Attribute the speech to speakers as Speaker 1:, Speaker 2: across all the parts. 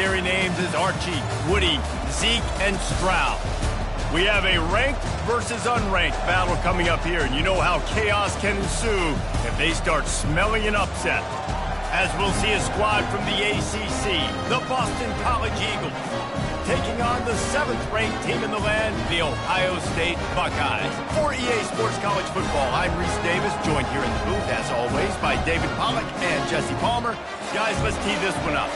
Speaker 1: scary names as Archie, Woody, Zeke, and Stroud. We have a ranked versus unranked battle coming up here, and you know how chaos can ensue if they start smelling an upset. As we'll see a squad from the ACC, the Boston College Eagles, taking on the 7th-ranked team in the land, the Ohio State Buckeyes. For EA Sports College Football, I'm Reese Davis, joined here in the booth, as always, by David Pollack and Jesse Palmer. Guys, let's tee this one up.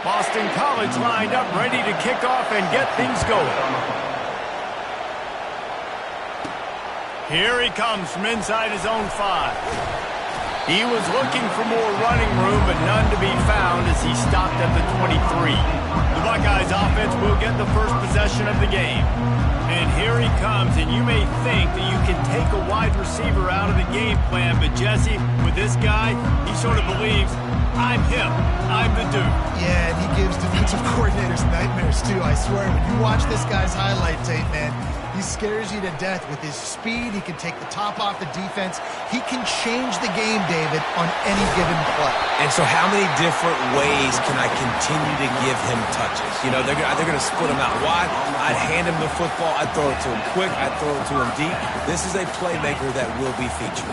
Speaker 1: Boston College lined up, ready to kick off and get things going. Here he comes from inside his own 5. He was looking for more running room, but none to be found as he stopped at the 23. The Buckeyes offense will get the first possession of the game. And here he comes, and you may think that you can take a wide receiver out of the game plan, but Jesse, with this guy, he sort of believes, I'm him, I'm the dude.
Speaker 2: Yeah, and he gives defensive coordinators nightmares too, I swear. When you watch this guy's highlight tape, man, he scares you to death with his speed. He can take the top off the defense. He can change the game, David, on any given play.
Speaker 3: And so how many different ways can I continue to give him touches? You know, they're going to split him out wide. I'd hand him the football. I'd throw it to him quick. I'd throw it to him deep. This is a playmaker that will be featured.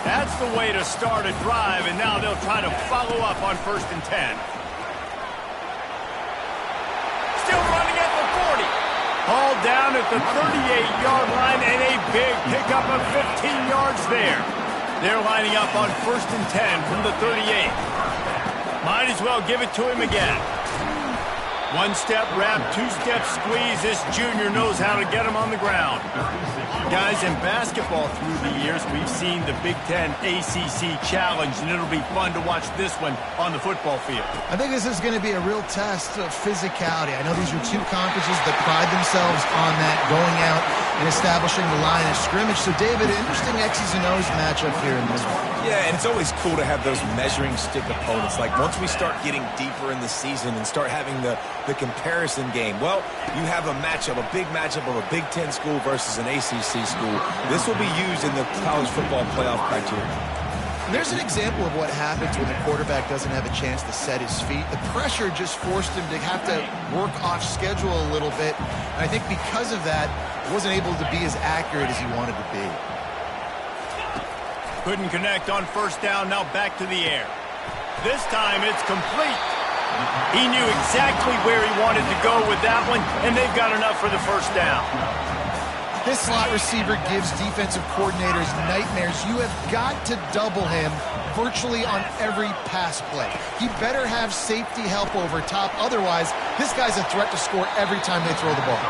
Speaker 1: That's the way to start a drive, and now they'll try to follow up on 1st and 10. Still running at the 40. All down at the 38-yard line, and a big pickup of 15 yards there. They're lining up on 1st and 10 from the 38. Might as well give it to him again. One-step wrap, two-step squeeze. This junior knows how to get him on the ground. Guys, in basketball through the years, we've seen the Big Ten ACC Challenge, and it'll be fun to watch this one on the football field.
Speaker 2: I think this is going to be a real test of physicality. I know these are two conferences that pride themselves on that, going out and establishing the line of scrimmage. So, David, interesting X's and O's matchup here in this one.
Speaker 3: Yeah, and it's always cool to have those measuring stick opponents. Like, once we start getting deeper in the season and start having the comparison game, well, you have a matchup, a big matchup of a Big Ten school versus an ACC school. This will be used in the college football playoff criteria.
Speaker 2: And there's an example of what happens when the quarterback doesn't have a chance to set his feet. The pressure just forced him to have to work off schedule a little bit. And I think because of that, he wasn't able to be as accurate as he wanted to be.
Speaker 1: Couldn't connect on 1st down, now back to the air. This time it's complete. He knew exactly where he wanted to go with that one, and they've got enough for the 1st down.
Speaker 2: This slot receiver gives defensive coordinators nightmares. You have got to double him virtually on every pass play. He better have safety help over top. Otherwise, this guy's a threat to score every time they throw the ball.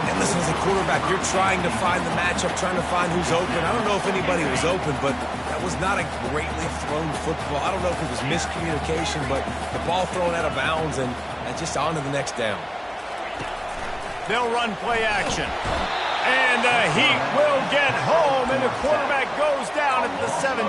Speaker 3: And listen, as a quarterback, you're trying to find the matchup, trying to find who's open. I don't know if anybody was open, but that was not a greatly thrown football. I don't know if it was miscommunication, but the ball thrown out of bounds and just on to the next down.
Speaker 1: They'll run play action. And the Heat will get home, and the quarterback goes down at the 17.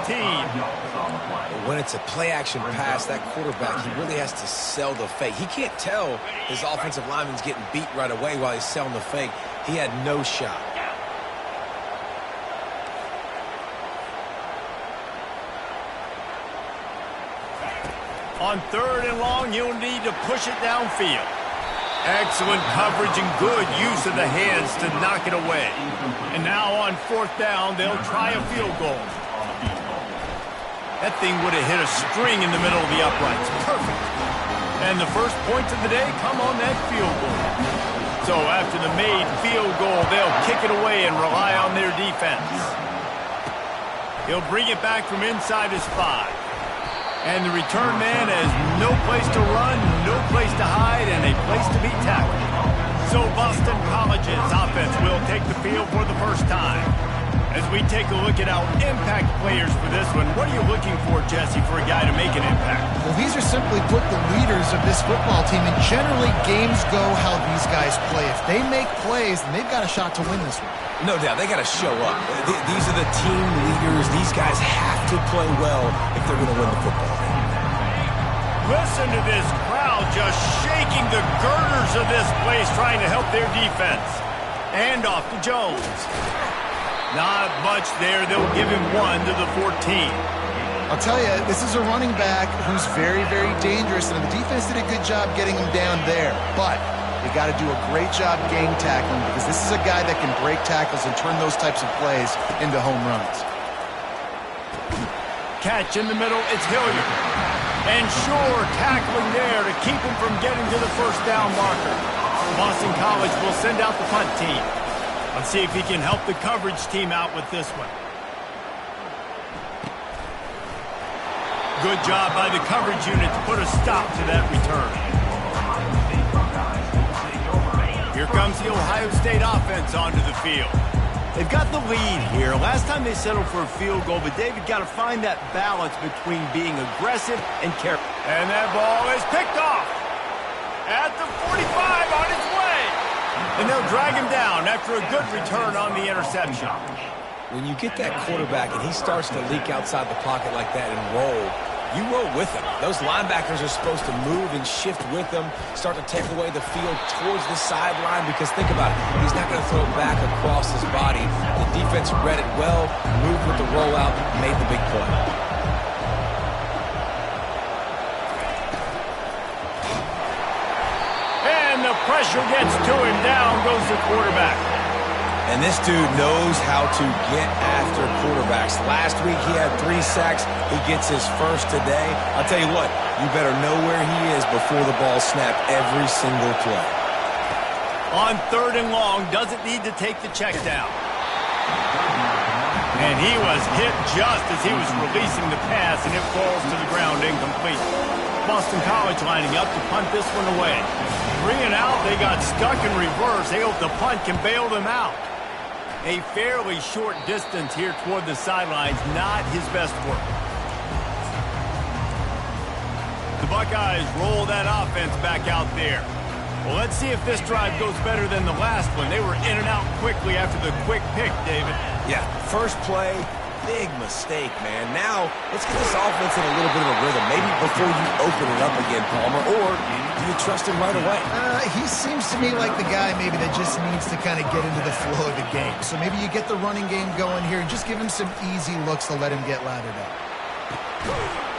Speaker 3: When it's a play-action pass, that quarterback, he really has to sell the fake. He can't tell his offensive lineman's getting beat right away while he's selling the fake. He had no shot.
Speaker 1: On 3rd and long, you'll need to push it downfield. Excellent coverage and good use of the hands to knock it away. And now on 4th down, they'll try a field goal. That thing would have hit a string in the middle of the uprights. Perfect. And the first points of the day come on that field goal. So after the made field goal, they'll kick it away and rely on their defense. He'll bring it back from inside his 5. And the return man has no place to run, no place to hide, and a place to be tackled. So Boston College's offense will take the field for the 1st time. As we take a look at our impact players for this one, what are you looking for, Jesse, for a guy to make an impact?
Speaker 2: Well, these are simply put the leaders of this football team, and generally games go how these guys play. If they make plays, then they've got a shot to win this one.
Speaker 3: No doubt, they got to show up. These are the team leaders. These guys have to play well if they're going to win the football game.
Speaker 1: Listen to this crowd just shaking the girders of this place, trying to help their defense. And off to Jones. Not much there. They'll give him 1 to the 14.
Speaker 2: I'll tell you, this is a running back who's very, very dangerous, and the defense did a good job getting him down there. But you got to do a great job gang tackling, because this is a guy that can break tackles and turn those types of plays into home runs.
Speaker 1: Catch in the middle, it's Hilliard. And sure, tackling there to keep him from getting to the first down marker. Boston College will send out the punt team. Let's see if he can help the coverage team out with this one. Good job by the coverage unit to put a stop to that return. Here comes the Ohio State offense onto the field. They've got the lead here. Last time they settled for a field goal, but David got to find that balance between being aggressive and careful. And that ball is picked off at the 45 on its way. And they'll drag him down after a good return on the interception.
Speaker 3: When you get that quarterback and he starts to leak outside the pocket like that and roll, you roll with him. Those linebackers are supposed to move and shift with him, start to take away the field towards the sideline, because think about it, he's not going to throw it back across his body. The defense read it well, moved with the rollout, made the big play.
Speaker 1: And the pressure gets to him. Down goes the quarterback.
Speaker 3: And this dude knows how to get after quarterbacks. Last week he had 3 sacks. He gets his first today. I'll tell you what, you better know where he is before the ball snapped every single play.
Speaker 1: On 3rd and long, doesn't need to take the check down. And he was hit just as he was releasing the pass, and it falls to the ground incomplete. Boston College lining up to punt this one away. 3 and out, they got stuck in reverse. They hope the punt can bail them out. A fairly short distance here toward the sidelines, not his best work. The Buckeyes roll that offense back out there. Well, let's see if this drive goes better than the last one. They were in and out quickly after the quick pick, David.
Speaker 3: Yeah, first play, big mistake, man. Now, let's get this offense in a little bit of a rhythm. Maybe before you open it up again, Palmer, or do you trust him right away?
Speaker 2: He seems to me like the guy maybe that just needs to kind of get into the flow of the game. So maybe you get the running game going here and just give him some easy looks to let him get lathered up.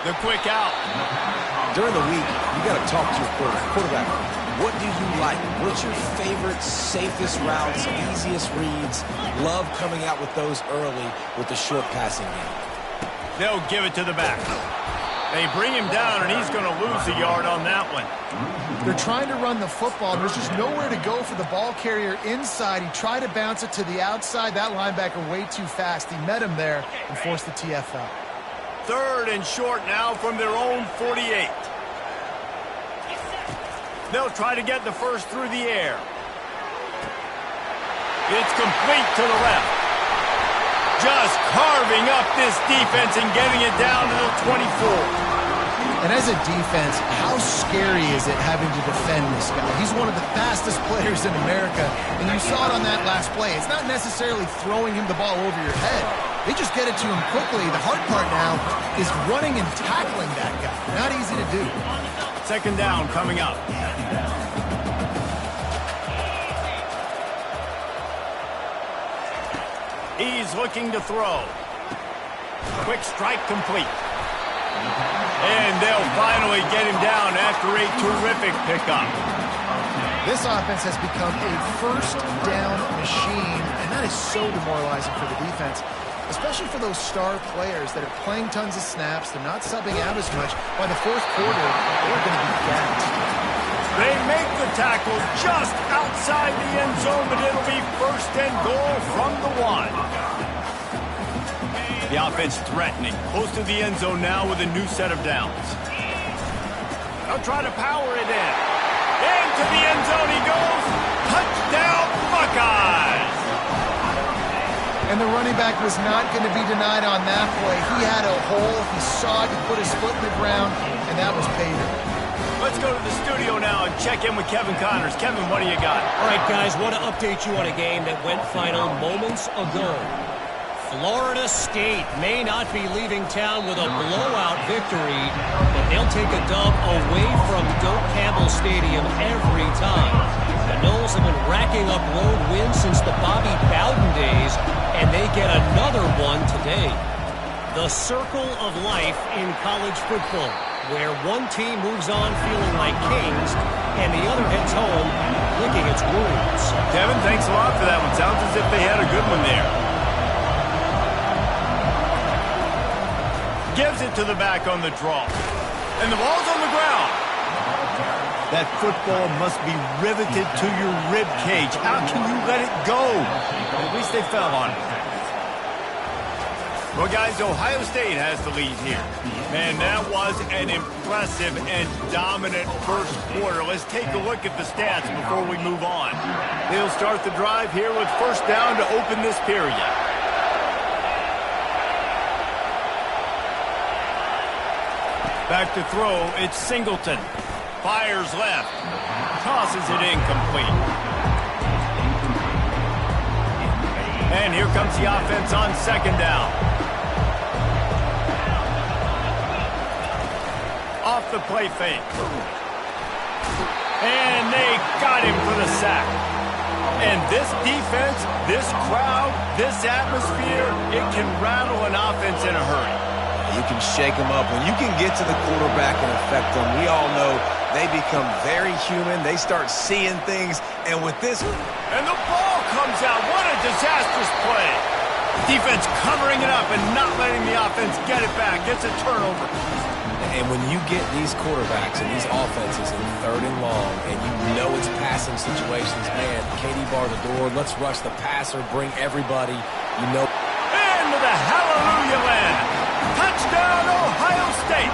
Speaker 1: The quick out.
Speaker 3: During the week, you got to talk to your quarterback. What do you like? What's your favorite, safest routes, easiest reads? Love coming out with those early with the short passing game.
Speaker 1: They'll give it to the back. They bring him down, and he's going to lose a yard on that one.
Speaker 2: They're trying to run the football. There's just nowhere to go for the ball carrier inside. He tried to bounce it to the outside. That linebacker way too fast. He met him there and forced the TFL.
Speaker 1: 3rd and short now from their own 48. They'll try to get the first through the air. It's complete to the left. Just carving up this defense and getting it down to the 24.
Speaker 2: And as a defense, how scary is it having to defend this guy? He's one of the fastest players in America, and you saw it on that last play. It's not necessarily throwing him the ball over your head. They just get it to him quickly. The hard part now is running and tackling that guy. Not easy to do.
Speaker 1: 2nd down coming up. He's looking to throw. Quick strike complete. And they'll finally get him down after a terrific pickup.
Speaker 2: This offense has become a first down machine, and that is so demoralizing for the defense, especially for those star players that are playing tons of snaps. They're not subbing out as much. By the 4th quarter, they're going to be gassed.
Speaker 1: They make the tackle just outside the end zone, but it'll be 1st and goal from the 1. The offense threatening, close to the end zone now with a new set of downs. They'll try to power it in. Into the end zone he goes. Touchdown, Buckeyes!
Speaker 2: And the running back was not going to be denied on that play. He had a hole. He saw it. He put his foot in the ground, and that was pay dirt.
Speaker 1: Let's go to the studio now and check in with Kevin Connors. Kevin, what do you got?
Speaker 4: All right, guys, want to update you on a game that went final moments ago. Florida State may not be leaving town with a blowout victory, but they'll take a dub away from Doak Campbell Stadium every time. The Noles have been racking up road wins since the Bobby Bowden days, and they get another one today. The circle of life in college football, where one team moves on feeling like kings and the other heads home licking its wounds.
Speaker 1: Kevin, thanks a lot for that one. Sounds as if they had a good one there. Gives it to the back on the draw. And the ball's on the ground. That football must be riveted to your rib cage. How can you let it go? At least they fell on it. Well, guys, Ohio State has the lead here. Man, that was an impressive and dominant first quarter. Let's take a look at the stats before we move on. They'll start the drive here with first down to open this period. Back to throw, it's Singleton. Fires left. Tosses it incomplete. And here comes the offense on second down. Off the play fake. And they got him for the sack. And this defense, this crowd, this atmosphere, it can rattle an offense in a hurry.
Speaker 3: You can shake them up. When you can get to the quarterback and affect them, we all know they become very human. They start seeing things. And with this...
Speaker 1: And the ball comes out. What a disastrous play. Defense covering it up and not letting the offense get it back. It's a turnover.
Speaker 3: And when you get these quarterbacks and these offenses in third and long, and you know it's passing situations, man, Katie bar the door, let's rush the passer, bring everybody, you know.
Speaker 1: Into the hallelujah land. Touchdown, Ohio State.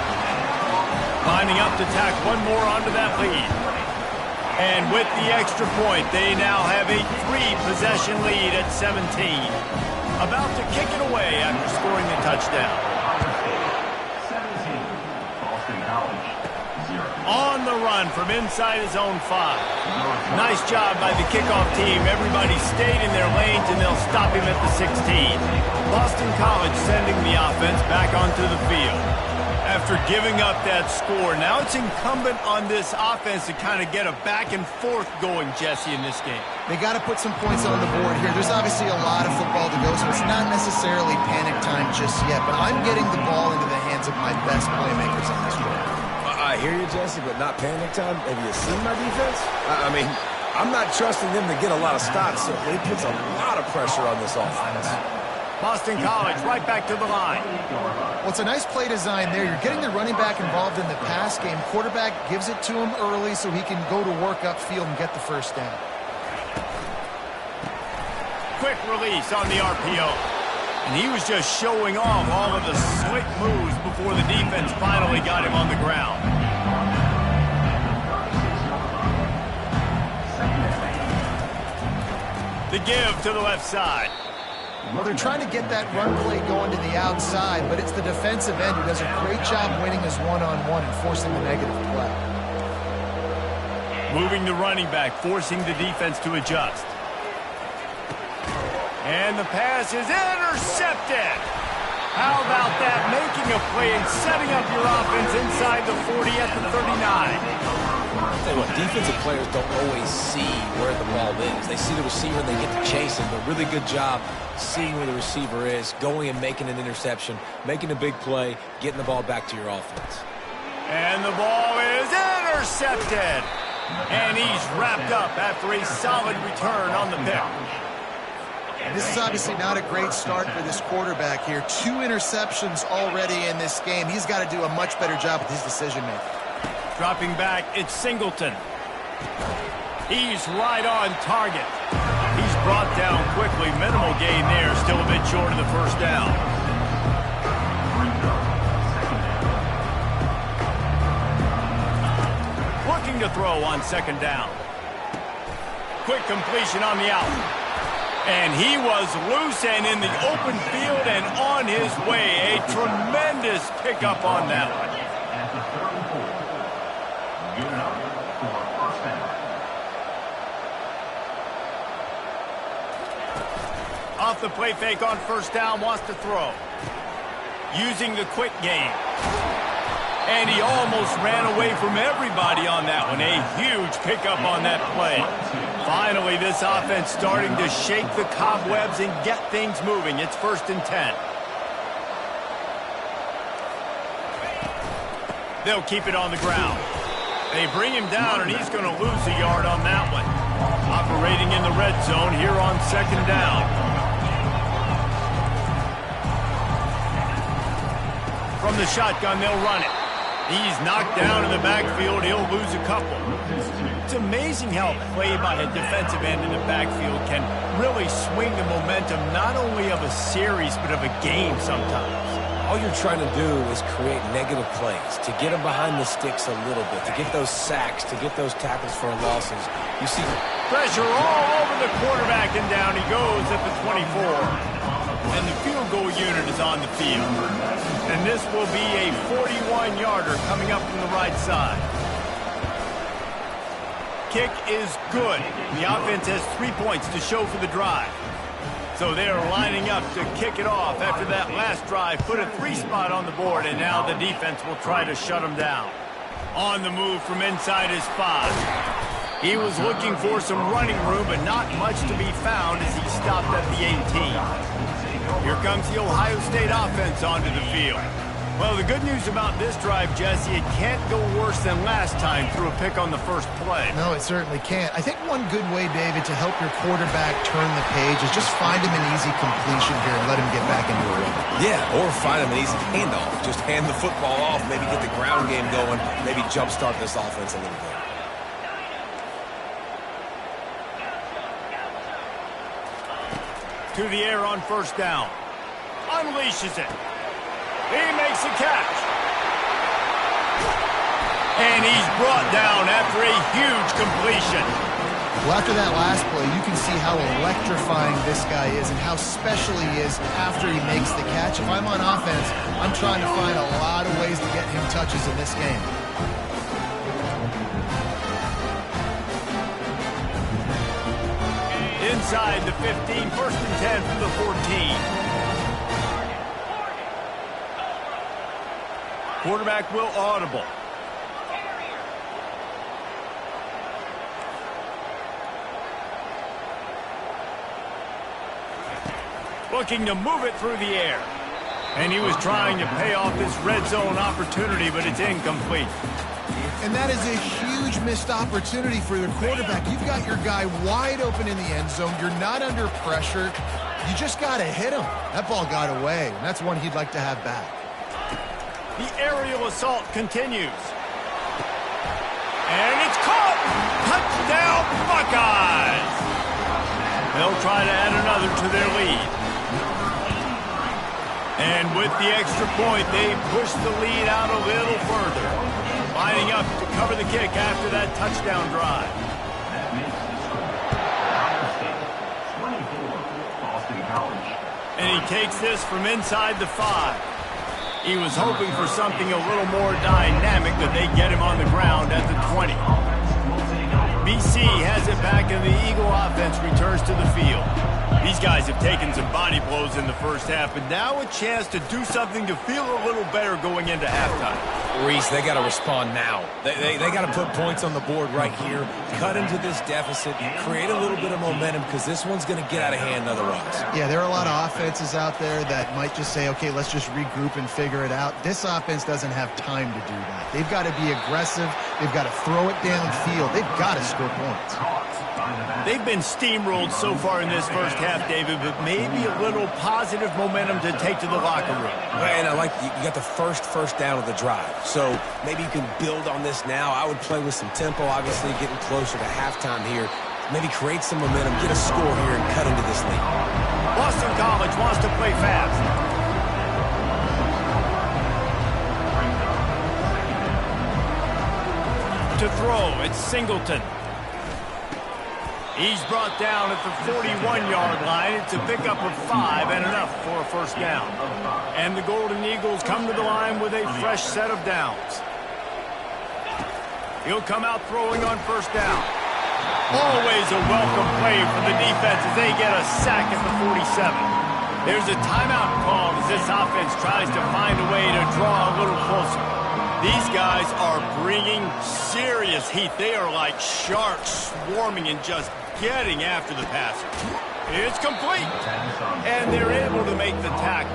Speaker 1: Lining up to tack one more onto that lead. And with the extra point, they now have a 3-possession lead at 17. About to kick it away after scoring the touchdown. On the run from inside his own 5. Nice job by the kickoff team. Everybody stayed in their lanes, and they'll stop him at the 16. Boston College sending the offense back onto the field. After giving up that score, now it's incumbent on this offense to kind of get a back and forth going, Jesse, in this game.
Speaker 2: They got to put some points on the board here. There's obviously a lot of football to go, so it's not necessarily panic time just yet, but I'm getting the ball into the hands of my best playmakers on this drive.
Speaker 3: I hear you, Jesse, but not panic time. Have you seen my defense? I mean, I'm not trusting them to get a lot of stops, so it puts a lot of pressure on this offense.
Speaker 1: Boston College right back to the line.
Speaker 2: Well, it's a nice play design there. You're getting the running back involved in the pass game. Quarterback gives it to him early so he can go to work upfield and get the first down.
Speaker 1: Quick release on the RPO. And he was just showing off all of the slick moves before the defense finally got him on the ground. The give to the left side.
Speaker 2: Well, they're trying to get that run play going to the outside, but it's the defensive end who does a great job winning his one-on-one and forcing the negative play.
Speaker 1: Moving the running back, forcing the defense to adjust. And the pass is intercepted. How about that? Making a play and setting up your offense inside the 40 at the 39.
Speaker 3: Tell you what, defensive players don't always see where the ball is. They see the receiver and they get to chase him. But really good job seeing where the receiver is, going and making an interception, making a big play, getting the ball back to your offense.
Speaker 1: And the ball is intercepted. And he's wrapped up after a solid return on the pick.
Speaker 2: This is obviously not a great start for this quarterback here. 2 interceptions already in this game. He's got to do a much better job with his decision-making.
Speaker 1: Dropping back, it's Singleton. He's right on target. He's brought down quickly. Minimal gain there. Still a bit short of the first down. Looking to throw on second down. Quick completion on the out. And he was loose and in the open field and on his way. A tremendous pickup on that one. Off the play fake on first down, wants to throw. Using the quick game. And he almost ran away from everybody on that one. A huge pickup on that play. Finally, this offense starting to shake the cobwebs and get things moving. It's 1st and 10. They'll keep it on the ground. They bring him down, and he's going to lose a yard on that one. Operating in the red zone here on 2nd down. From the shotgun, they'll run it. He's knocked down in the backfield. He'll lose a couple. It's amazing how play by a defensive end in the backfield can really swing the momentum not only of a series but of a game sometimes.
Speaker 3: All you're trying to do is create negative plays, to get them behind the sticks a little bit, to get those sacks, to get those tackles for losses. You see
Speaker 1: pressure all over the quarterback, and down he goes at the 24. And the field goal unit is on the field. And this will be a 41-yarder coming up from the right side. Kick is good. The offense has 3 points to show for the drive. So they are lining up to kick it off after that last drive. Put a 3 spot on the board, and now the defense will try to shut them down. On the move from inside his 5. He was looking for some running room, but not much to be found as he stopped at the 18. Here comes the Ohio State offense onto the field. Well, the good news about this drive, Jesse, it can't go worse than last time through a pick on the first play.
Speaker 2: No, it certainly can't. I think one good way, David, to help your quarterback turn the page is just find him an easy completion here and let him get back into a rhythm.
Speaker 3: Yeah, or find him an easy handoff. Just hand the football off, maybe get the ground game going, maybe jumpstart this offense a little bit.
Speaker 1: To the air on 1st down. Unleashes it. He makes a catch. And he's brought down after a huge completion.
Speaker 2: Well, after that last play, you can see how electrifying this guy is and how special he is after he makes the catch. If I'm on offense, I'm trying to find a lot of ways to get him touches in this game.
Speaker 1: Inside the 15, 1st and 10 from the 14. Quarterback will audible. Looking to move it through the air. And he was trying to pay off this red zone opportunity, but it's incomplete.
Speaker 2: And that is a huge missed opportunity for the quarterback. You've got your guy wide open in the end zone. You're not under pressure. You just got to hit him. That ball got away, and that's one he'd like to have back.
Speaker 1: The aerial assault continues. And it's caught! Touchdown, Buckeyes! They'll try to add another to their lead. And with the extra point, they push the lead out a little further. Lining up to cover the kick after that touchdown drive. And he takes this from inside the 5. He was hoping for something a little more dynamic, but they get him on the ground at the 20. BC has it back, and the Eagle offense returns to the field. These guys have taken some body blows in the first half, but now a chance to do something to feel a little better going into halftime.
Speaker 3: Reese, they got to respond now. They got to put points on the board right here, cut into this deficit, create a little bit of momentum because this one's going to get out of hand otherwise.
Speaker 2: Yeah, there are a lot of offenses out there that might just say, okay, let's just regroup and figure it out. This offense doesn't have time to do that. They've got to be aggressive. They've got to throw it downfield. They've got to score points.
Speaker 1: They've been steamrolled so far in this first half, David, but maybe a little positive momentum to take to the locker room.
Speaker 3: And I like you got the first down of the drive. So maybe you can build on this now. I would play with some tempo, obviously getting closer to halftime here. Maybe create some momentum, get a score here, and cut into this lead.
Speaker 1: Boston College wants to play fast. To throw, it's Singleton. He's brought down at the 41-yard line. It's a pickup of 5 and enough for a first down. And the Golden Eagles come to the line with a fresh set of downs. He'll come out throwing on first down. Always a welcome play for the defense as they get a sack at the 47. There's a timeout called as this offense tries to find a way to draw a little closer. These guys are bringing serious heat. They are like sharks swarming and just getting after the passer. It's complete. And they're able to make the tackle.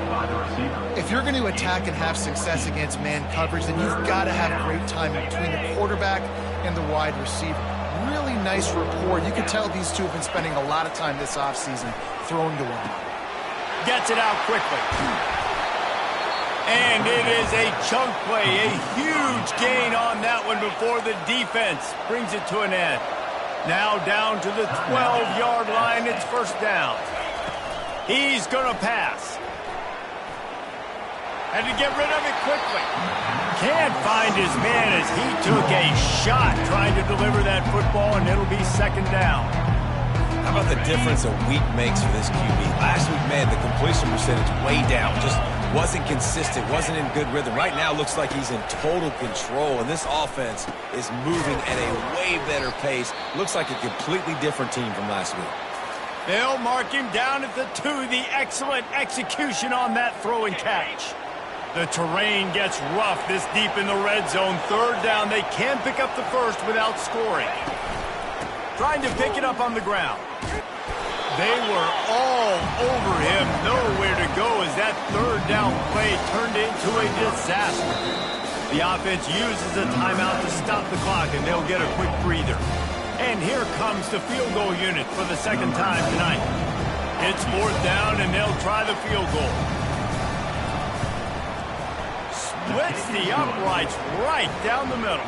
Speaker 2: If you're going to attack and have success against man coverage, then you've got to have great timing between the quarterback and the wide receiver. Really nice rapport. You can tell these two have been spending a lot of time this offseason throwing to one another.
Speaker 1: Gets it out quickly. And it is a chunk play, a huge gain on that one before the defense brings it to an end. Now down to the 12-yard line, it's first down. He's going to pass. Had to get rid of it quickly. Can't find his man as he took a shot trying to deliver that football, and it'll be second down.
Speaker 3: How about the difference a week makes for this QB? Last week, man, the completion percentage way down. Just wasn't consistent, wasn't in good rhythm. Right now, looks like he's in total control, and this offense is moving at a way better pace. Looks like a completely different team from last week.
Speaker 1: They'll mark him down at the 2. The excellent execution on that throw and catch. The terrain gets rough this deep in the red zone. Third down, they can pick up the first without scoring. Trying to pick it up on the ground. They were all over him, nowhere to go as that third down play turned into a disaster. The offense uses a timeout to stop the clock, and they'll get a quick breather. And here comes the field goal unit for the second time tonight. It's fourth down, and they'll try the field goal. Splits the uprights right down the middle.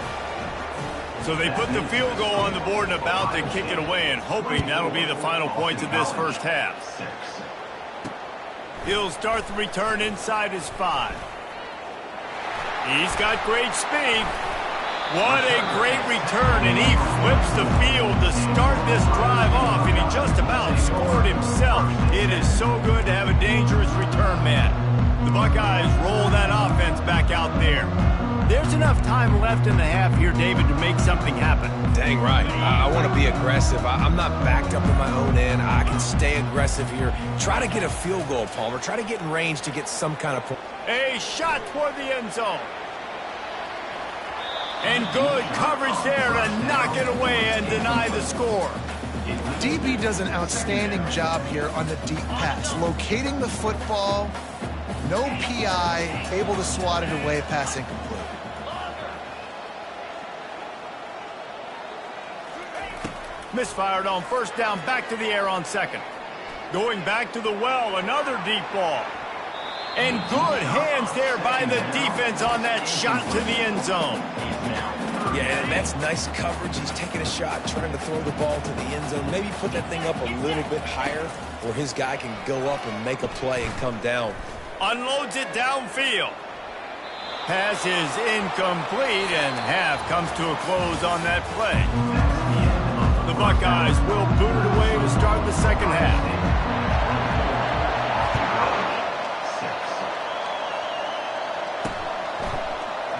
Speaker 1: So they put the field goal on the board and about to kick it away, and hoping that'll be the final points of this first half. He'll start the return inside his 5. He's got great speed. What a great return, and he flips the field to start this drive off, and he just about scored himself. It is so good to have a dangerous return man. The Buckeyes roll that offense back out there. There's enough time left in the half here, David, to make something happen.
Speaker 3: Dang right. I want to be aggressive. I'm not backed up in my own end. I can stay aggressive here. Try to get a field goal, Palmer. Try to get in range to get some kind of...
Speaker 1: A shot toward the end zone. And good coverage there to knock it away and deny the score.
Speaker 2: DB does an outstanding job here on the deep pass. Locating the football, no PI, able to swat it away, pass incomplete.
Speaker 1: Misfired on first down, back to the air on second. Going back to the well, another deep ball. And good hands there by the defense on that shot to the end zone.
Speaker 3: Yeah, and that's nice coverage. He's taking a shot, trying to throw the ball to the end zone. Maybe put that thing up a little bit higher where his guy can go up and make a play and come down.
Speaker 1: Unloads it downfield. Pass is incomplete, and half comes to a close on that play. The Buckeyes will boot it away to start the second half.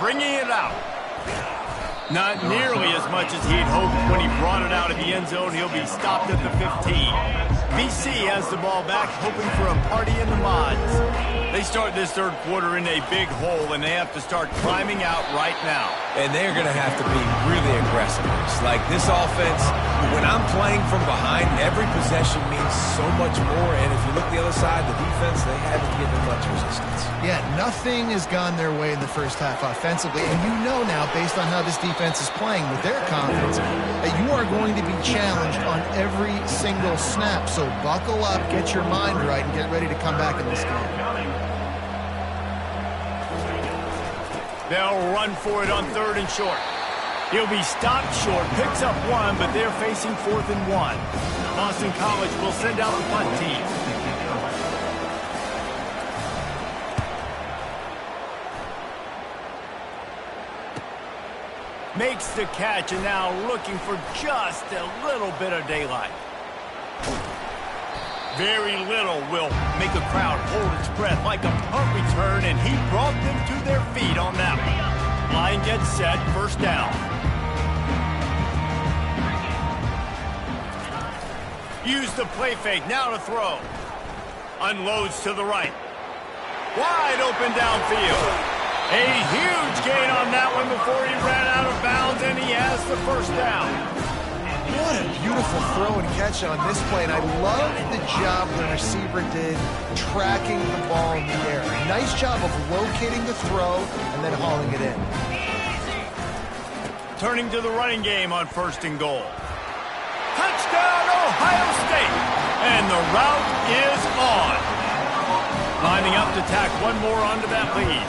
Speaker 1: Bringing it out. Not nearly as much as he'd hoped when he brought it out of the end zone. He'll be stopped at the 15. BC has the ball back, hoping for a party in the mods. They start this third quarter in a big hole, and they have to start climbing out right now.
Speaker 3: And they're going to have to be really aggressive. It's like this offense, when I'm playing from behind, every possession means so much more. And if you look the other side, the defense, they haven't given much resistance.
Speaker 2: Yeah, nothing has gone their way in the first half offensively. And you know now, based on how this defense is playing with their confidence, that you are going to be challenged on every single snap. So buckle up, get your mind right, and get ready to come back in this game.
Speaker 1: They'll run for it on third and short. He'll be stopped short, picks up one, but they're facing 4th and 1. Boston College will send out the punt team. Makes the catch, and now looking for just a little bit of daylight. Very little will make a crowd hold its breath like a punt return, and he brought them to their feet on that one. Line gets set, first down. Use the play fake, now to throw. Unloads to the right. Wide open downfield. A huge gain on that one before he ran out of bounds, and he has the first down.
Speaker 2: What a beautiful throw and catch on this play, and I love the job the receiver did tracking the ball in the air. Nice job of locating the throw and then hauling it in.
Speaker 1: Turning to the running game on 1st and goal. Touchdown, Ohio State! And the route is on. Lining up to tack one more onto that lead.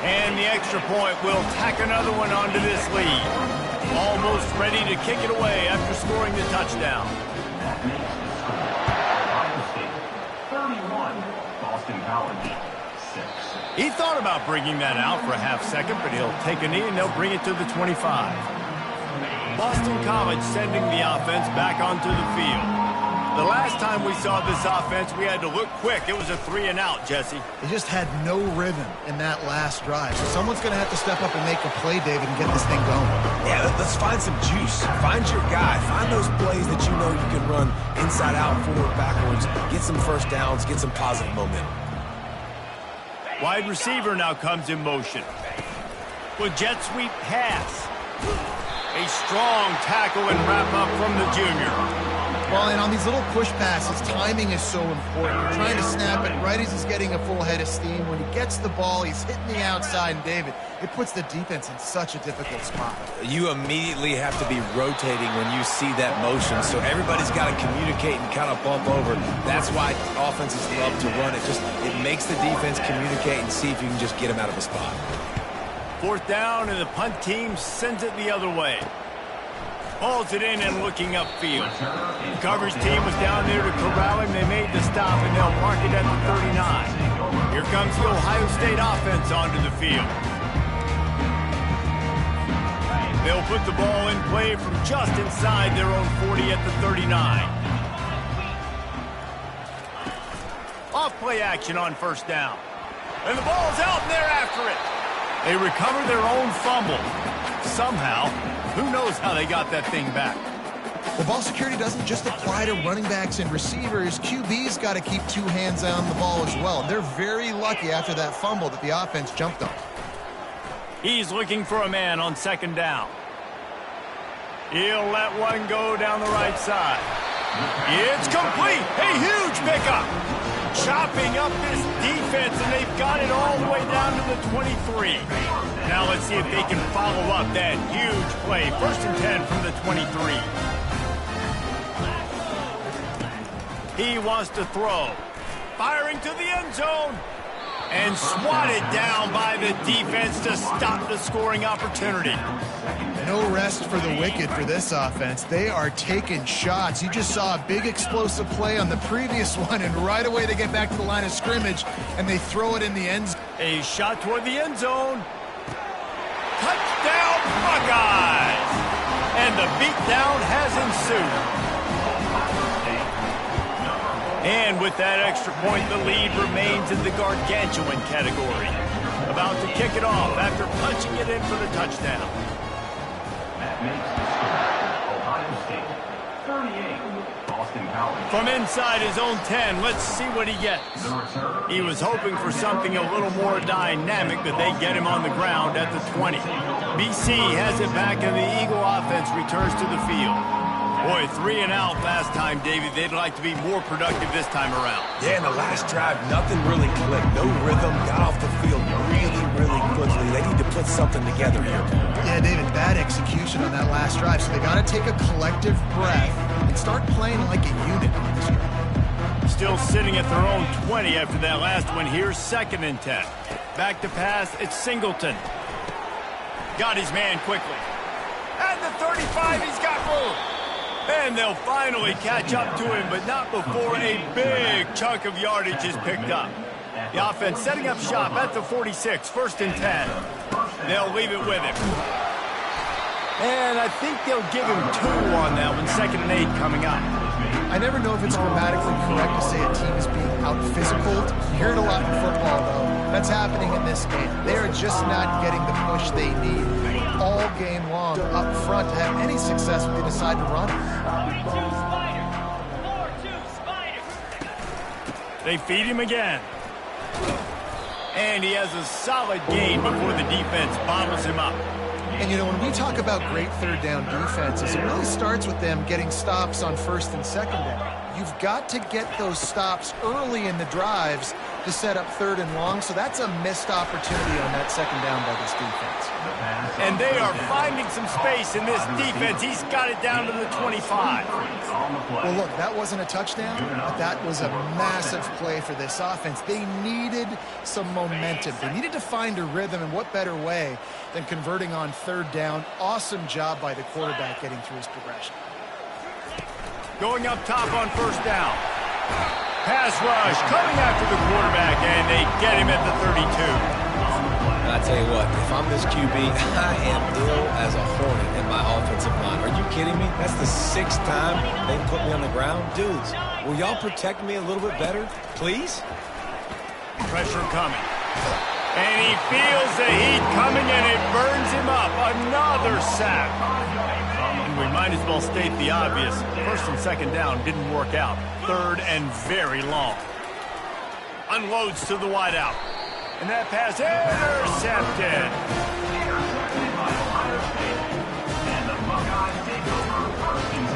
Speaker 1: And the extra point will tack another one onto this lead. Almost ready to kick it away after scoring the touchdown.
Speaker 5: 31, Boston College, 6.
Speaker 1: He thought about bringing that out for a half second, but he'll take a knee and they'll bring it to the 25. Boston College sending the offense back onto the field. The last time we saw this offense, we had to look quick. It was a 3-and-out, Jesse.
Speaker 2: They just had no rhythm in that last drive. So someone's going to have to step up and make a play, David, and get this thing going.
Speaker 3: Yeah, let's find some juice. Find your guy. Find those plays that you know you can run inside out, forward, backwards. Get some first downs. Get some positive momentum.
Speaker 1: Wide receiver now comes in motion. With jet sweep pass. A strong tackle and wrap up from the junior.
Speaker 2: Well, and on these little push passes, timing is so important. You're trying to snap it right as he's getting a full head of steam. When he gets the ball, he's hitting the outside, and David, it puts the defense in such a difficult spot.
Speaker 3: You immediately have to be rotating when you see that motion, so everybody's got to communicate and kind of bump over. That's why offenses love to run it. It makes the defense communicate and see if you can just get them out of a spot.
Speaker 1: 4th down, and the punt team sends it the other way. Hauls it in and looking upfield. The coverage team was down there to corral him. They made the stop, and they'll park it at the 39. Here comes the Ohio State offense onto the field. They'll put the ball in play from just inside their own 40 at the 39. Off play action on 1st down. And the ball's out, and they're after it. They recover their own fumble. Somehow, who knows how they got that thing back.
Speaker 2: Well, ball security doesn't just apply to running backs and receivers. QB's got to keep 2 hands on the ball as well. And they're very lucky after that fumble that the offense jumped on.
Speaker 1: He's looking for a man on 2nd down. He'll let one go down the right side. It's complete. A huge pickup. Chopping up this defense, and they've got it all the way down to the 23. Now let's see if they can follow up that huge play. 1st and 10 from the 23. He wants to throw. Firing to the end zone. And swatted down by the defense to stop the scoring opportunity.
Speaker 2: No rest for the wicked for this offense. They are taking shots. You just saw a big explosive play on the previous one, and right away they get back to the line of scrimmage, and they throw it in the end zone.
Speaker 1: A shot toward the end zone. Touchdown, Buckeyes! And the beatdown has ensued. And with that extra point, the lead remains in the gargantuan category. About to kick it off after punching it in for the touchdown.
Speaker 5: That makes the score Ohio State 38, Boston College.
Speaker 1: From inside his own 10, let's see what he gets. He was hoping for something a little more dynamic, but they get him on the ground at the 20. BC has it back, and the Eagle offense returns to the field. Boy, 3-and-out last time, David. They'd like to be more productive this time around.
Speaker 3: Yeah, in the last drive, nothing really clicked. No rhythm, got off the field really quickly. They need to put something together here.
Speaker 2: Yeah, David, bad execution on that last drive, so they got to take a collective breath and start playing like a unit on this year.
Speaker 1: Still sitting at their own 20 after that last one. Here's 2nd and 10. Back to pass, it's Singleton. Got his man quickly. At the 35, he's got room. And they'll finally catch up to him, but not before a big chunk of yardage is picked up. The offense setting up shop at the 46, 1st and 10. They'll leave it with him. And I think they'll give him 2 on that one, 2nd and 8 coming up.
Speaker 2: I never know if it's grammatically correct to say a team is being out-physical. You hear it a lot in football, though. That's happening in this game. They are just not getting the push they need all game long up front to have any success when they decide to run.
Speaker 1: They feed him again. And he has a solid gain before the defense bottles him up.
Speaker 2: And, you know, when we talk about great third down defenses, it really starts with them getting stops on first and second down. You've got to get those stops early in the drives to set up third and long, so that's a missed opportunity on that second down by this defense.
Speaker 1: And they are finding some space in this defense. He's got it down to the 25.
Speaker 2: Well, look, that wasn't a touchdown, but that was a massive play for this offense. They needed some momentum. They needed to find a rhythm, and what better way than converting on third down. Awesome job by the quarterback getting through his progression.
Speaker 1: Going up top on first down. Pass rush coming after the quarterback, and they get him at the 32.
Speaker 3: I tell you what, if I'm this QB, I am ill as a hornet in my offensive line. Are you kidding me? That's the 6th time they put me on the ground. Dudes, will y'all protect me a little bit better, please?
Speaker 1: Pressure coming. And he feels the heat coming, and it burns him up. Another sack. And we might as well state the obvious. First and second down didn't work out. Third and very long. Unloads to the wideout. And that pass intercepted.
Speaker 5: And the Buckeyes take over first and 10.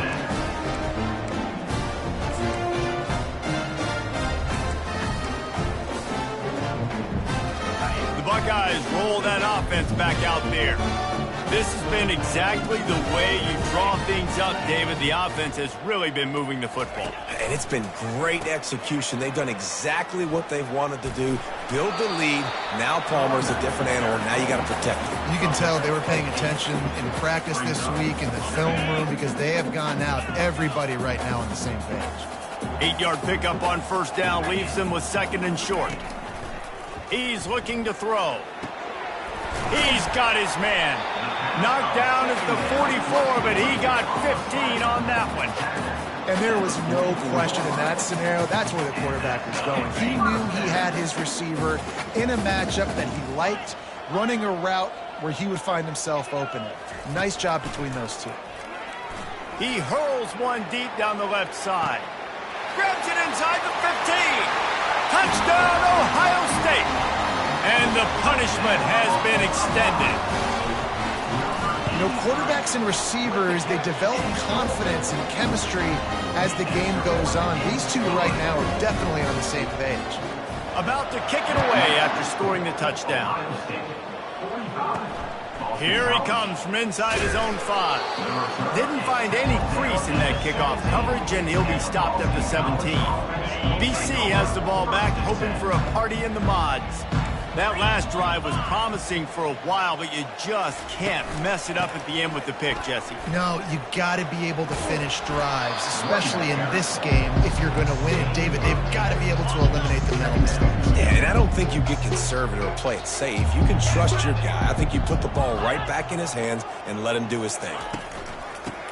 Speaker 1: The Buckeyes roll that offense back out there. This has been exactly the way you draw things up, David. The offense has really been moving the football.
Speaker 3: And it's been great execution. They've done exactly what they've wanted to do. Build the lead. Now Palmer's a different animal. Now you got to protect him.
Speaker 2: You can tell they were paying attention in practice this week in the film room because they have gone out, everybody right now on the same page.
Speaker 1: 8-yard pickup on first down leaves them with second and short. He's looking to throw. He's got his man. Knocked down at the 44, but he got 15 on that one.
Speaker 2: And there was no question in that scenario. That's where the quarterback was going. He knew he had his receiver in a matchup that he liked, running a route where he would find himself open. Nice job between those two.
Speaker 1: He hurls one deep down the left side. Grabs it inside the 15. Touchdown, Ohio State. And the punishment has been extended.
Speaker 2: You know, quarterbacks and receivers, they develop confidence and chemistry as the game goes on. These two right now are definitely on the same page.
Speaker 1: About to kick it away after scoring the touchdown. Here he comes from inside his own 5. Didn't find any crease in that kickoff coverage, and he'll be stopped at the 17. BC has the ball back, hoping for a party in the mods. That last drive was promising for a while, but you just can't mess it up at the end with the pick, Jesse.
Speaker 2: No, you got to be able to finish drives, especially in this game. If you're going to win it, David, they've got to be able to eliminate the mental mistakes.
Speaker 3: Yeah, and I don't think you get conservative or play it safe. You can trust your guy. I think you put the ball right back in his hands and let him do his thing.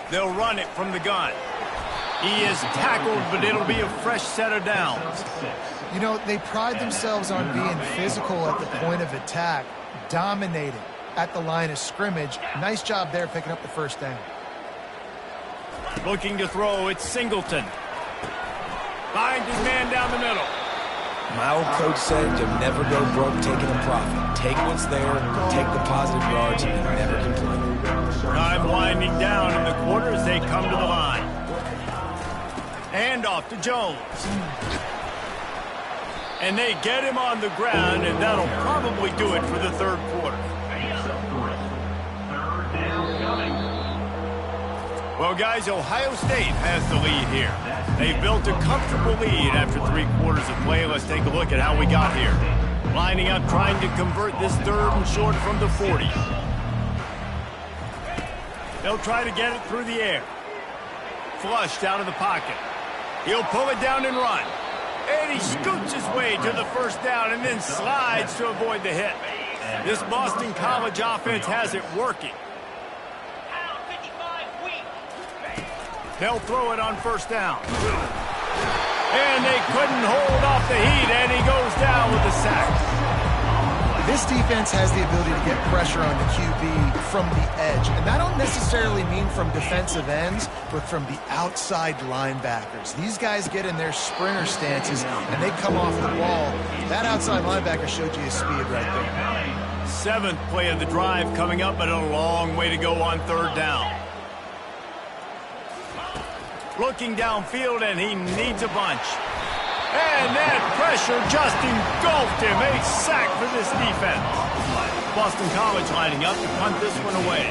Speaker 1: They'll run it from the gun. He is tackled, but it'll be a fresh set of downs.
Speaker 2: You know, they pride themselves on being physical at the point of attack, dominating at the line of scrimmage. Nice job there picking up the first down.
Speaker 1: Looking to throw, it's Singleton. Finds his man down the middle.
Speaker 3: My old coach said you'll never go broke taking a profit. Take what's there, take the positive yards, and never complain.
Speaker 1: Time winding down in the quarter as they come to the line. Hand off to Jones. And they get him on the ground, and that'll probably do it for the third quarter. Well, guys, Ohio State has the lead here. They've built a comfortable lead after 3 quarters of play. Let's take a look at how we got here. Lining up, trying to convert this third and short from the 40. They'll try to get it through the air. Flushed out of the pocket. He'll pull it down and run. And he scoots his way to the first down and then slides to avoid the hit. This Boston College offense has it working. They'll throw it on first down. And they couldn't hold off the heat, and he goes down with a sack.
Speaker 2: This defense has the ability to get pressure on the QB from the edge. And that don't necessarily mean from defensive ends, but from the outside linebackers. These guys get in their sprinter stances, and they come off the ball. That outside linebacker showed you his speed right there.
Speaker 1: 7th play of the drive coming up, but a long way to go on 3rd down. Looking downfield, and he needs a bunch. And that pressure just engulfed him. A sack for this defense. Boston College lining up to punt this one away.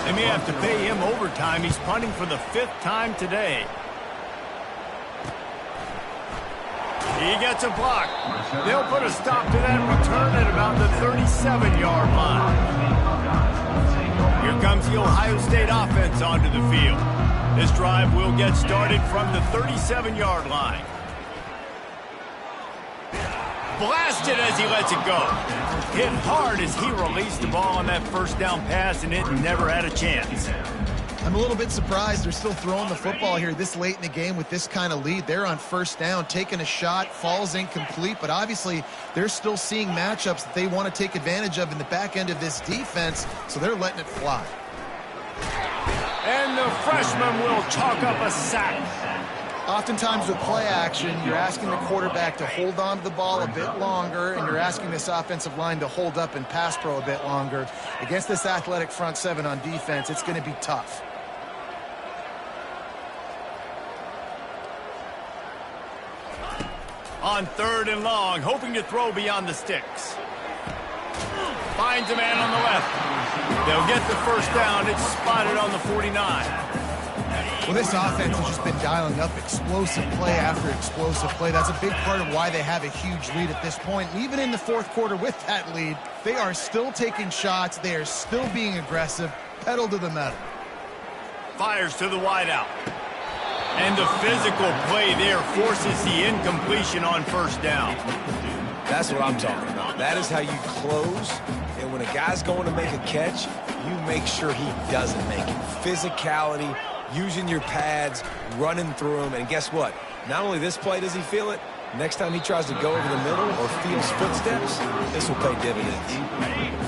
Speaker 1: They may have to pay him overtime. He's punting for the 5th time today. He gets a block. They'll put a stop to that return at about the 37-yard line. Here comes the Ohio State offense onto the field. This drive will get started from the 37-yard line. Blasted as he lets it go. Hit hard as he released the ball on that 1st down pass, and it never had a chance.
Speaker 2: I'm a little bit surprised they're still throwing the football here this late in the game with this kind of lead. They're on 1st down, taking a shot, falls incomplete, but obviously they're still seeing matchups that they want to take advantage of in the back end of this defense, so they're letting it fly.
Speaker 1: And the freshman will chalk up a sack.
Speaker 2: Oftentimes with play action, you're asking the quarterback to hold on to the ball a bit longer, and you're asking this offensive line to hold up and pass pro a bit longer. Against this athletic front 7 on defense, it's going to be tough.
Speaker 1: On 3rd and long, hoping to throw beyond the sticks. Finds a man on the left. They'll get the 1st down. It's spotted on the 49.
Speaker 2: Well, this offense has just been dialing up explosive play after explosive play. That's a big part of why they have a huge lead at this point. And even in the 4th quarter with that lead, they are still taking shots. They are still being aggressive. Pedal to the metal.
Speaker 1: Fires to the wideout. And the physical play there forces the incompletion on 1st down.
Speaker 3: That's what I'm talking about. That is how you close. And when a guy's going to make a catch, you make sure he doesn't make it. Physicality, using your pads, running through them. And guess what? Not only this play does he feel it, next time he tries to go over the middle or feels footsteps, this will pay dividends.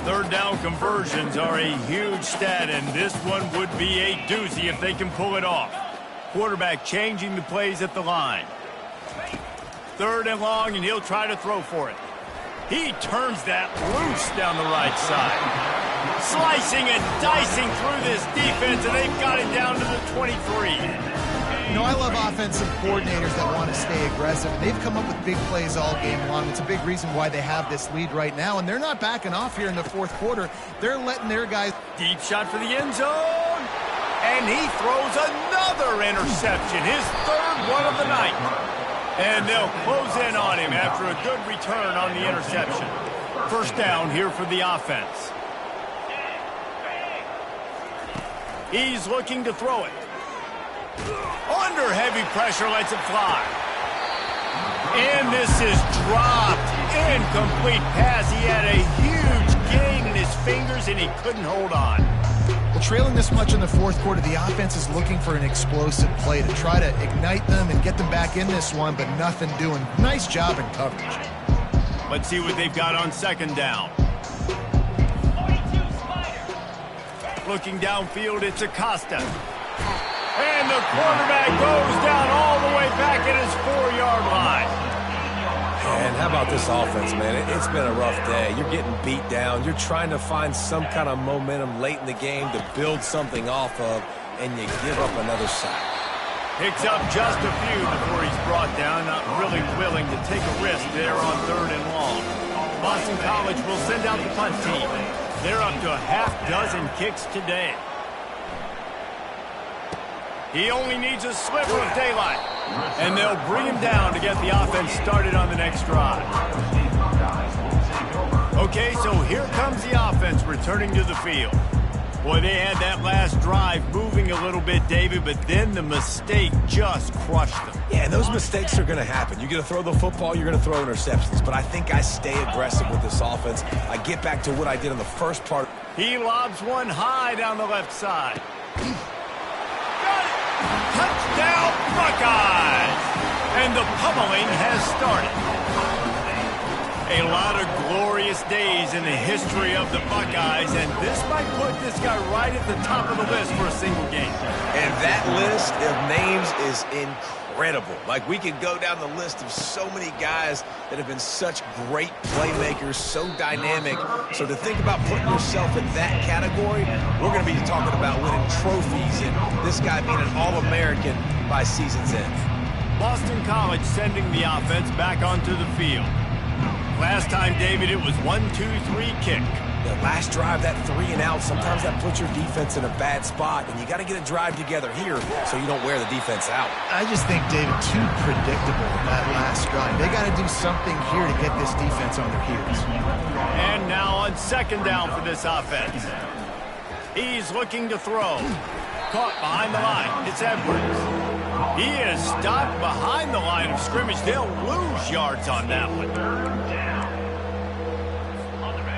Speaker 1: 3rd down conversions are a huge stat, and this one would be a doozy if they can pull it off. Quarterback changing the plays at the line. 3rd and long, and he'll try to throw for it. He turns that loose down the right side. Slicing and dicing through this defense, and they've got it down to the 23.
Speaker 2: You know, I love offensive coordinators that want to stay aggressive. They've come up with big plays all game long. It's a big reason why they have this lead right now, and they're not backing off here in the 4th quarter. They're letting their guys...
Speaker 1: Deep shot for the end zone, and he throws another interception, his 3rd one of the night. And they'll close in on him after a good return on the interception. 1st down here for the offense. He's looking to throw it. Under heavy pressure, lets it fly. And this is dropped. Incomplete pass. He had a huge gain in his fingers, and he couldn't hold on.
Speaker 2: Well, trailing this much in the 4th quarter, the offense is looking for an explosive play to try to ignite them and get them back in this one, but nothing doing. Nice job in coverage.
Speaker 1: Let's see what they've got on 2nd down. Looking downfield, it's Acosta. And the quarterback goes down all the way back at his 4-yard line.
Speaker 3: And how about this offense, man? It's been a rough day. You're getting beat down. You're trying to find some kind of momentum late in the game to build something off of, and you give up another sack.
Speaker 1: Picks up just a few before he's brought down, not really willing to take a risk there on 3rd and long. Boston College will send out the punt team. They're up to a half-dozen kicks today. He only needs a sliver of daylight, and they'll bring him down to get the offense started on the next drive. Okay, so here comes the offense returning to the field. Boy, they had that last drive moving a little bit, David, but then the mistake just crushed them.
Speaker 3: Yeah, and those mistakes are going to happen. You're going to throw the football, you're going to throw interceptions, but I think I stay aggressive with this offense. I get back to what I did in the first part.
Speaker 1: He lobs one high down the left side. Touchdown, Buckeyes! And the pummeling has started. A lot of glorious days in the history of the Buckeyes, and this might put this guy right at the top of the list for a single game.
Speaker 3: And that list of names is incredible. Like, we could go down the list of so many guys that have been such great playmakers, so dynamic. So to think about putting yourself in that category, we're going to be talking about winning trophies and this guy being an All-American by season's end.
Speaker 1: Boston College sending the offense back onto the field. Last time, David, it was 1-2-3 kick.
Speaker 3: The last drive, that 3-and-out, sometimes that puts your defense in a bad spot, and you got to get a drive together here so you don't wear the defense out.
Speaker 2: I just think, David, too predictable that last drive. They got to do something here to get this defense on their heels.
Speaker 1: And now on second down for this offense. He's looking to throw. Caught behind the line. It's Edwards. He is stopped behind the line of scrimmage. They'll lose yards on that one.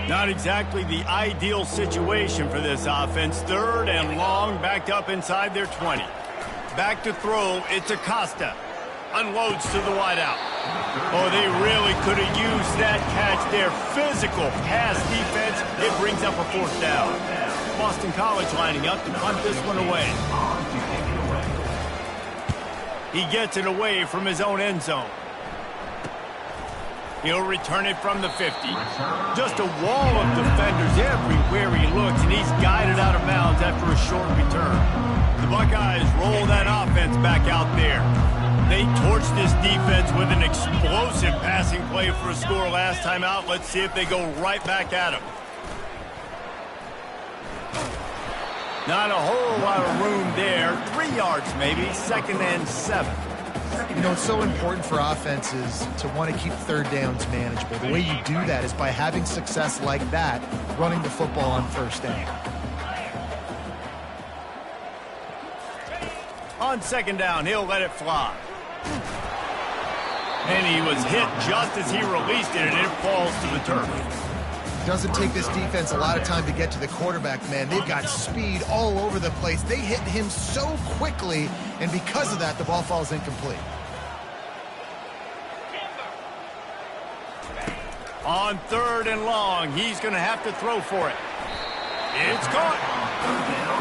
Speaker 1: Not exactly the ideal situation for this offense. Third and long, backed up inside their 20. Back to throw, it's Acosta. Unloads to the wideout. Oh, they really could have used that catch there. Physical pass defense. It brings up a fourth down. Boston College lining up to punt this one away. He gets it away from his own end zone. He'll return it from the 50. Just a wall of defenders everywhere he looks, and he's guided out of bounds after a short return. The Buckeyes roll that offense back out there. They torched this defense with an explosive passing play for a score last time out. Let's see if they go right back at him. Not a whole lot of room there. 3 yards maybe, 2nd and 7.
Speaker 2: You know, it's so important for offenses to want to keep third downs manageable. The way you do that is by having success like that, running the football on first down.
Speaker 1: On second down, he'll let it fly. And he was hit just as he released it, and it falls to the turf.
Speaker 2: Doesn't take this defense a lot of time to get to the quarterback, man. They've got speed all over the place. They hit him so quickly, and because of that, the ball falls incomplete.
Speaker 1: On third and long, he's going to have to throw for it. It's caught.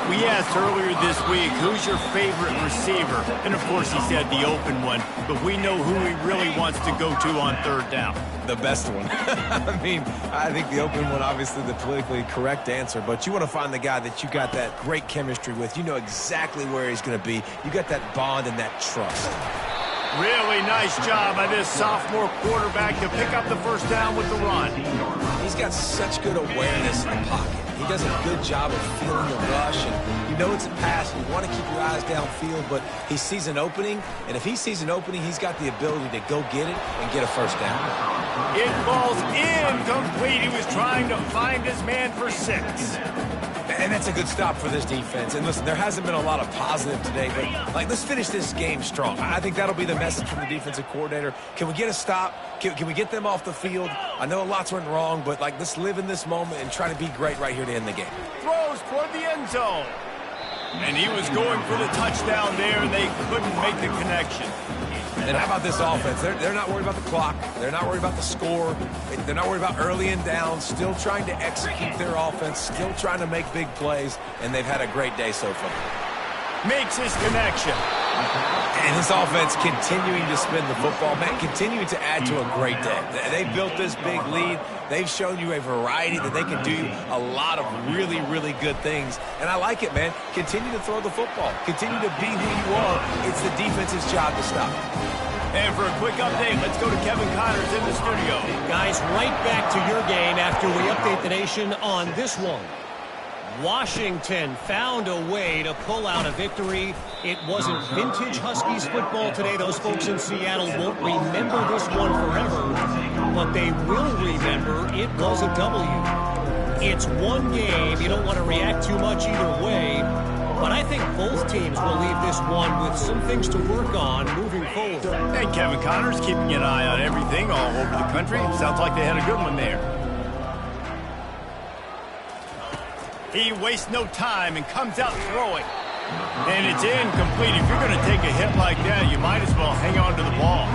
Speaker 1: We asked earlier this week, who's your favorite receiver? And, of course, he said the open one, but we know who he really wants to go to on third down.
Speaker 3: The best one. I mean, I think the open one, obviously the politically correct answer, but you want to find the guy that you got that great chemistry with. You know exactly where he's going to be. You got that bond and that trust.
Speaker 1: Really nice job by this sophomore quarterback to pick up the first down with the run.
Speaker 3: He's got such good awareness in the pocket. He does a good job of feeling the rush, and you know it's a pass. You want to keep your eyes downfield, but he sees an opening, and if he sees an opening, he's got the ability to go get it and get a first down.
Speaker 1: It falls incomplete. He was trying to find his man for 6.
Speaker 3: And that's a good stop for this defense. And listen, there hasn't been a lot of positive today, but like, let's finish this game strong. I think that'll be the message from the defensive coordinator. Can we get a stop? Can we get them off the field? I know a lot's went wrong, but like, let's live in this moment and try to be great right here to end the game.
Speaker 1: Throws toward the end zone. And he was going for the touchdown there, and they couldn't make the connection.
Speaker 3: And how about this offense? They're not worried about the clock. They're not worried about the score. They're not worried about early and down. Still trying to execute their offense. Still trying to make big plays. And they've had a great day so far.
Speaker 1: Makes his connection.
Speaker 3: And this offense continuing to spin the football, man, continuing to add to a great day. They built this big lead. They've shown you a variety that they can do a lot of really, really good things. And I like it, man. Continue to throw the football. Continue to be who you are. It's the defense's job to stop.
Speaker 1: And for a quick update, let's go to Kevin Connors in the studio.
Speaker 4: Guys, right back to your game after we update the nation on this one. Washington found a way to pull out a victory. It wasn't vintage Huskies football today. Those folks in Seattle won't remember this one forever, but they will remember it was a W. It's one game. You don't want to react too much either way, but I think both teams will leave this one with some things to work on moving forward.
Speaker 1: And Kevin Connors keeping an eye on everything all over the country. Sounds like they had a good one there. He wastes no time and comes out throwing. And it's incomplete. If you're going to take a hit like that, you might as well hang on to the ball.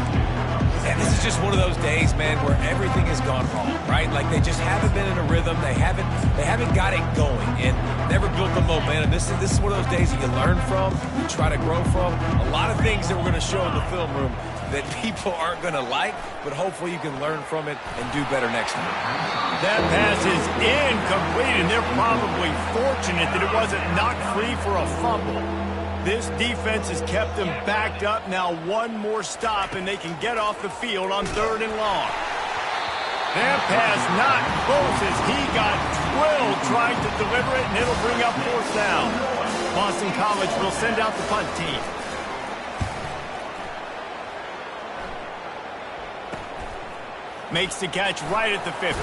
Speaker 3: And this is just one of those days, man, where everything has gone wrong, right? Like they just haven't been in a rhythm. They haven't got it going and never built the momentum. This is one of those days that you learn from, you try to grow from. A lot of things that we're going to show in the film room that people aren't going to like, but hopefully you can learn from it and do better next time.
Speaker 1: That pass is incomplete, and they're probably fortunate that it wasn't knocked free for a fumble. This defense has kept them backed up. Now one more stop, and they can get off the field on 3rd and long. That pass not close as he got drilled trying to deliver it, and it'll bring up 4th down. Boston College will send out the punt team. Makes the catch right at the 50.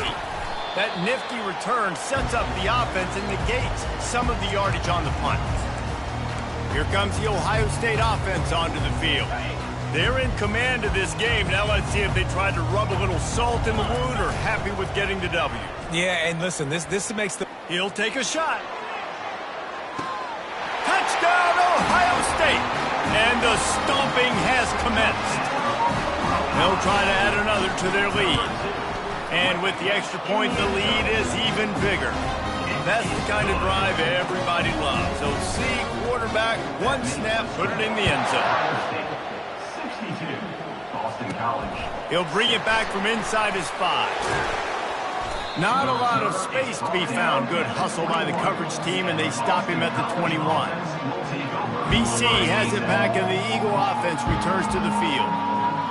Speaker 1: That nifty return sets up the offense and negates some of the yardage on the punt. Here comes the Ohio State offense onto the field. They're in command of this game. Now let's see if they tried to rub a little salt in the wound or happy with getting the W.
Speaker 3: Yeah, and listen, this makes the...
Speaker 1: He'll take a shot. Touchdown, Ohio State! And the stomping has commenced. They'll try to add another to their lead. And with the extra point, the lead is even bigger. That's the kind of drive everybody loves. So see, quarterback, one snap, put it in the end zone.
Speaker 5: 62, Boston College.
Speaker 1: He'll bring it back from inside his 5. Not a lot of space to be found. Good hustle by the coverage team, and they stop him at the 21. BC has it back, and the Eagle offense returns to the field.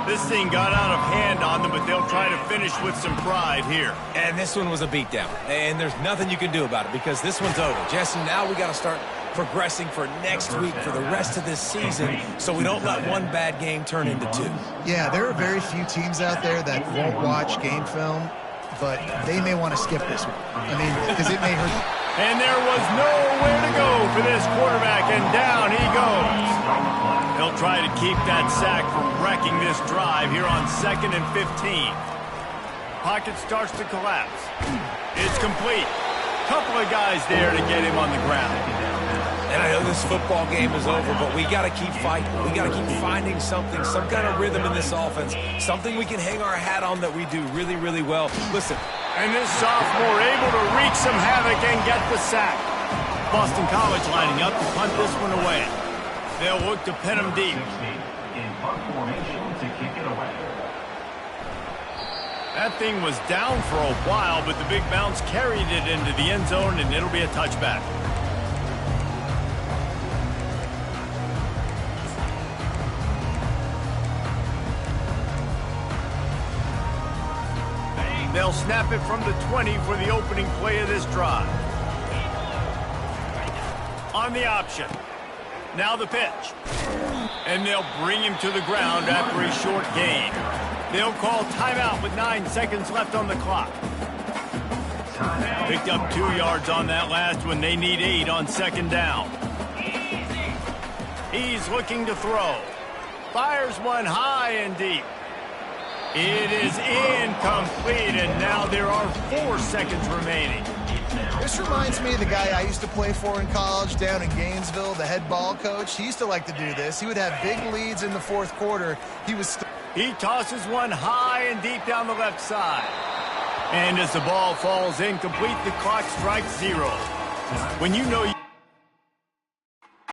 Speaker 1: This thing got out of hand on them, but they'll try to finish with some pride here.
Speaker 3: And this one was a beatdown, and there's nothing you can do about it because this one's over. Jesse, now we got to start progressing for next week, for the rest of this season, so we don't let one bad game turn into 2.
Speaker 2: Yeah, there are very few teams out there that won't watch game film, but they may want to skip this one. I mean, because it may hurt.
Speaker 1: And there was nowhere to go for this quarterback, and down he goes. He'll try to keep that sack from wrecking this drive here on 2nd and 15. Pocket starts to collapse. It's complete. Couple of guys there to get him on the ground.
Speaker 3: And I know this football game is over, but we got to keep fighting. We got to keep finding something, some kind of rhythm in this offense, something we can hang our hat on that we do really, really well. Listen.
Speaker 1: And this sophomore able to wreak some havoc and get the sack. Boston College lining up to punt this one away. They'll look to pin him deep.
Speaker 5: In punt formation to kick it away.
Speaker 1: That thing was down for a while, but the big bounce carried it into the end zone, and it'll be a touchback. They'll snap it from the 20 for the opening play of this drive. On the option. Now the pitch. And they'll bring him to the ground after a short gain. They'll call timeout with 9 seconds left on the clock. Picked up 2 yards on that last one. They need 8 on 2nd down. He's looking to throw. Fires one high and deep. It is incomplete, and now there are 4 seconds remaining.
Speaker 2: This reminds me of the guy I used to play for in college down in Gainesville, the head ball coach. He used to like to do this. He would have big leads in the 4th quarter.
Speaker 1: He tosses one high and deep down the left side. And as the ball falls incomplete, the clock strikes 0. When you know